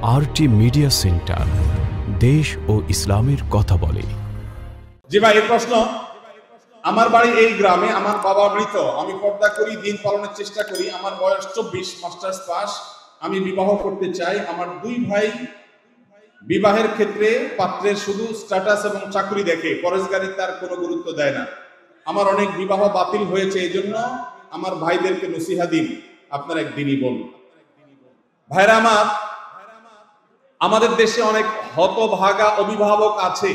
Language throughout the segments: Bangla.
আরটি মিডিয়া সেন্টার, দেশ ও ইসলামের কথা বলে। জি ভাই, এই প্রশ্ন। আমার বাড়ি এই গ্রামে, আমার বাবা মৃত, আমি পর্দা করি, দিন পালনের চেষ্টা করি, আমার বয়স 24, মাস্টার্স পাস, আমি বিবাহ করতে চাই। আমার দুই ভাই বিবাহের ক্ষেত্রে পাত্রের শুধু স্ট্যাটাস এবং চাকরি দেখে, পরেশগারি তার কোনো গুরুত্ব দেয় না। আমার অনেক বিবাহ বাতিল হয়েছে, এই জন্য আমার ভাইদেরকে নসিহা দিন, আপনার একদিনই বলুন। ভাইরা আমার, আমাদের দেশে অনেক হতভাগা অভিভাবক আছে,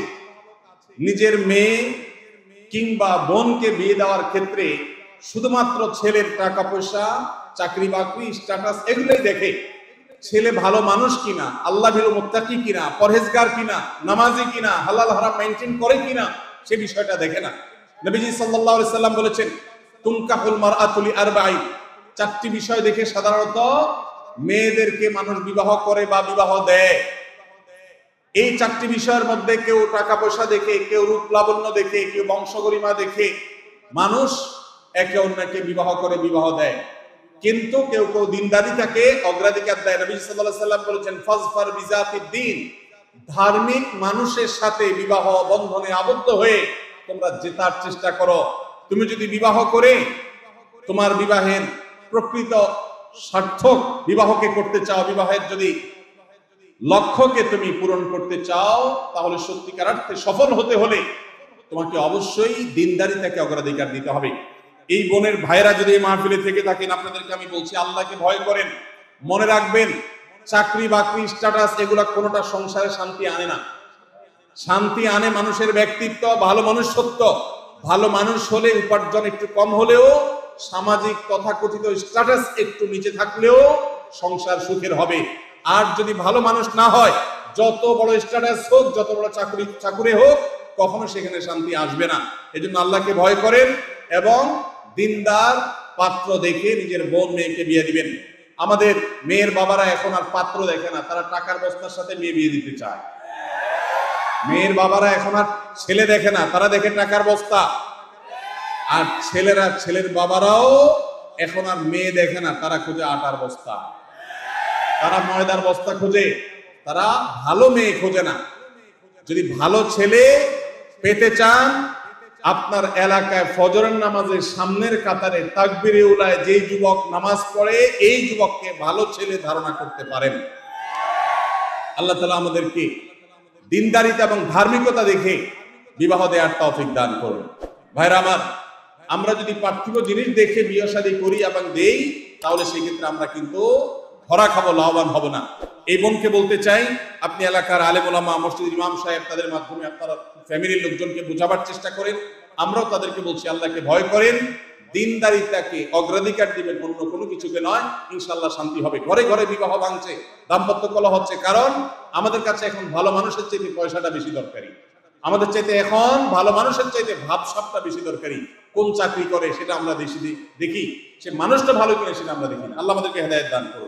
নিজের মেয়ে কিংবা বোনকে বিয়ে দেওয়ার ক্ষেত্রে শুধুমাত্র ছেলের টাকা পয়সা, চাকরি বাকরি, স্ট্যাটাস এগুলোই দেখে। ছেলে ভালো মানুষ কিনা, আল্লাহ ভীরু মুত্তাকি কিনা, পরহেজগার কিনা, নামাজি কিনা, হালাল হারাম মেইনটেইন করে কিনা, সে বিষয়টা দেখে না। নবীজি সাল্লাল্লাহু আলাইহি সাল্লাম বলেছেন, তুনকাহুল মারআতু লিআরবাঈন, চারটি বিষয় দেখে সাধারণত মেয়েদেরকে মানুষ বিবাহ করে বা বিবাহ দেয়। এই চারটি বিষয়ের মধ্যে কেউ টাকা পয়সা দেখে, কেউ রূপ লাবণ্য দেখে, কেউ বংশগরিমা দেখে মানুষ একে অন্যকে বিবাহ করে বিবাহ দেয়। কিন্তু কেউ কেউ দিনদারিতাকে অগ্রাধিকার দেয়। নবী সাল্লাল্লাহু আলাইহি সাল্লাম বলেছেন, ফাজফার বিজাতিদ দ্বীন, ধার্মিক মানুষের সাথে বিবাহ বন্ধনে আবদ্ধ হয়ে তোমরা জেতার চেষ্টা করো। তুমি যদি বিবাহ করে তোমার বিবাহের প্রকৃত সার্থক বিবাহকে করতে চাও, বিবাহের যদি লক্ষ্যকে তুমি পূরণ করতে চাও, তাহলে সত্যিকার অর্থে সফল হতে হলে তোমাকে অবশ্যই দিনদারিতাকে অগ্রাধিকার দিতে হবে। এই বোনের ভাইরা যদি এই মাহফিলে থেকে থাকেন, আপনাদেরকে আমি বলছি, আল্লাহকে ভয় করেন। মনে রাখবেন, চাকরি বাকরি, স্ট্যাটাস এগুলা কোনোটা সংসারে শান্তি আনে না। শান্তি আনে মানুষের ব্যক্তিত্ব, ভালো মনুষ্যত্ব। ভালো মানুষ হলে উপার্জন একটু কম হলেও, সামাজিক তথাকথিত স্ট্যাটাস একটু নিচে থাকলেও সংসার সুখের হবে। আর যদি ভালো মানুষ না হয়, যত বড় স্ট্যাটাস হোক, যত বড় চাকুরে হোক, কখনো সেখানে শান্তি আসবে না। এজন্য আল্লাহকে ভয় করেন এবং দিনদার পাত্র দেখে নিজের বোন মেয়েকে বিয়ে দিবেন। আমাদের মেয়ের বাবারা এখন আর পাত্র দেখে না, তারা টাকার বস্তার সাথে মেয়ে বিয়ে দিতে চায়। মেয়ের বাবারা এখন আর ছেলে দেখে না, তারা দেখে টাকার বস্তা। আর ছেলের বাবারাও এখন আর মেয়ে দেখে না, তারা খুঁজে আটার বস্তা, তারা ময়দার বস্তা খোঁজে, তারা ভালো মেয়ে খোঁজে না। যদি ভালো ছেলে পেতে চান, আপনার এলাকায় ফজরের নামাজের সামনের কাতারে তাকবীরে উলায় যেই যুবক নামাজ পড়ে, এই যুবককে ভালো ছেলে ধারণা করতে পারেন। আল্লাহ তাআলা আমাদেরকে দিনদারিতা এবং ধার্মিকতা দেখে বিবাহ দেওয়ার তৌফিক দান করুন। ভাইরা আমার, আমরা যদি পার্থিব জিনিস দেখে বিয়ে শাদী করি এবং দেই, তাহলে সেক্ষেত্রে আমরা কিন্তু ধরা খাবো, লাভবান হব না। এই বোনকে বলতে চাই, আপনি এলাকার আলেম ওলামা, মসজিদের ইমাম সাহেব, তাদের মাধ্যমে আপনারা ফ্যামিলির লোকজনকে বোঝাবার চেষ্টা করেন। আমরাও তাদেরকে বলছি, আল্লাহকে ভয় করেন, দিনদারিতাকে অগ্রাধিকার দিবেন, অন্য কোনো কিছুকে নয়। ইনশাআল্লাহ শান্তি হবে। ঘরে ঘরে বিবাহ ভাঙছে, দাম্পত্য কলহ হচ্ছে, কারণ আমাদের কাছে এখন ভালো মানুষের চাইতে পয়সাটা বেশি দরকারি। আমাদের চাইতে এখন ভালো মানুষের চাইতে ভাবসাবটা বেশি দরকারি। কোন চাকরি করে সেটা আমরা দেখি, সে মানুষটা ভালো কিনা সেটা আমরা দেখি না। আল্লাহ আমাদেরকে হেদায়েত দান করুন।